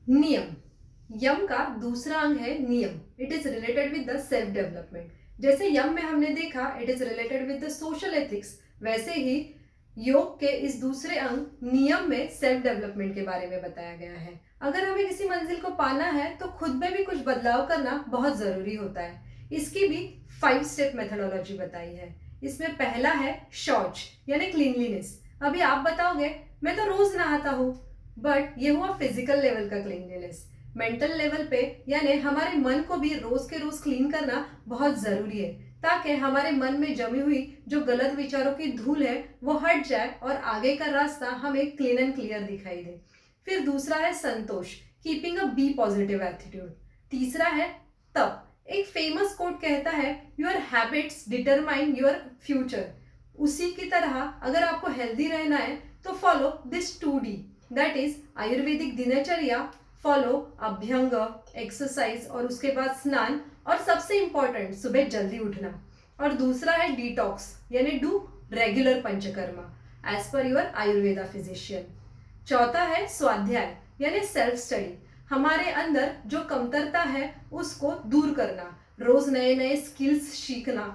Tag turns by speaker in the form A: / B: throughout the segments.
A: नियम। यम का दूसरा अंग है नियम। It is related with the self development. जैसे यम में हमने देखा it is related with the social ethics, वैसे ही योग के इस दूसरे अंग नियम में सेल्फ डेवलपमेंट के बारे में बताया गया है। अगर हमें किसी मंजिल को पाना है तो खुद में भी कुछ बदलाव करना बहुत जरूरी होता है। इसकी भी 5 स्टेप मेथोडोलॉजी बताई है। इसमें पहला है शौच यानी क्लीनलीनेस। अभी आप बताओगे मैं तो रोज नहाता हूँ, बट ये हुआ फिजिकल लेवल का क्लीनलीनेस। मेंटल लेवल पे यानी हमारे मन को भी रोज के रोज क्लीन करना बहुत जरूरी है, ताकि हमारे मन में जमी हुई जो गलत विचारों की धूल है वो हट जाए और आगे का रास्ता हमें क्लीन एंड क्लियर दिखाई दे। फिर दूसरा है संतोष, keeping a be positive attitude. तीसरा है तप। एक फेमस कोट कहता है your habits determine your future. उसी की तरह अगर आपको हेल्दी रहना है तो follow this 2D, that is Ayurvedic dinacharya. Follow abhyanga, exercise और उसके बाद स्नान, और सबसे इंपॉर्टेंट सुबह जल्दी उठना। और दूसरा है डिटॉक्स यानी do regular panchakarma as per your Ayurveda physician. चौथा है स्वाध्याय यानी सेल्फ स्टडी। हमारे अंदर जो कमतरता है उसको दूर करना, रोज नए नए स्किल्स सीखना,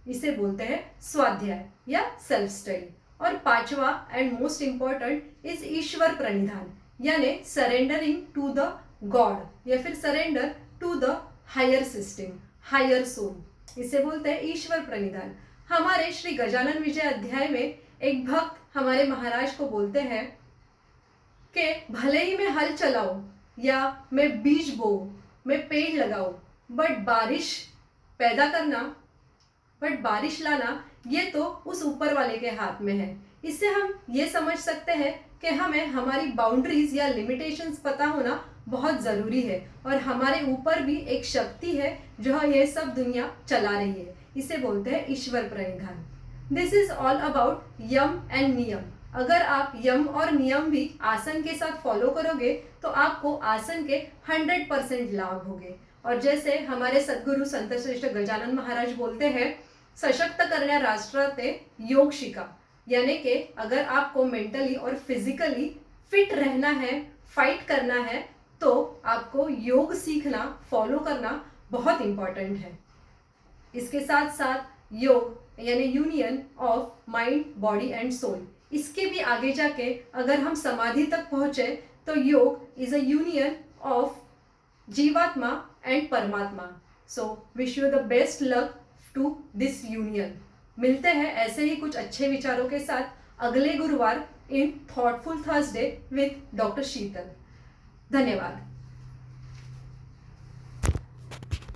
A: इसे बोलते हैं स्वाध्याय या सेल्फ स्टडी। और पांचवा एंड मोस्ट इंपॉर्टेंट इज ईश्वर प्रणिधान यानी सरेंडरिंग टू द गॉड या फिर surrender to the higher system, higher soul, इसे बोलते हैं ईश्वर प्रणिधान। हमारे श्री गजानन विजय अध्याय में एक भक्त हमारे महाराज को बोलते हैं कि भले ही मैं हल चलाऊं या मैं बीज बोऊं, मैं पेड़ लगाऊं, बट बारिश लाना ये तो उस ऊपर वाले के हाथ में है। इससे हम ये समझ सकते हैं कि हमें हमारी बाउंड्रीज या लिमिटेशंस पता होना बहुत जरूरी है, और हमारे ऊपर भी एक शक्ति है जो ये सब दुनिया चला रही है, इसे बोलते हैं ईश्वर प्रणिधान। This is all about yama and niyama. अगर आप यम और नियम भी आसन के साथ फॉलो करोगे तो आपको आसन के 100% लाभ होंगे। और जैसे हमारे सद्गुरु संत श्रेष्ठ गजानन महाराज बोलते हैं, सशक्त करण्या राष्ट्राते योग शिका, यानी कि अगर आपको मेंटली और फिजिकली फिट रहना है, फाइट करना है, तो आपको योग सीखना, फॉलो करना बहुत इंपॉर्टेंट है। इसके साथ साथ योग यानी union of mind, body and soul, इसके भी आगे जाके अगर हम समाधि तक पहुंचे तो yoga is a union of jivatma and paramatma. So wish you the best luck to this union. मिलते हैं ऐसे ही कुछ अच्छे विचारों के साथ अगले गुरुवार इन थॉटफुल थर्सडे विद डॉक्टर शीतल। धन्यवाद।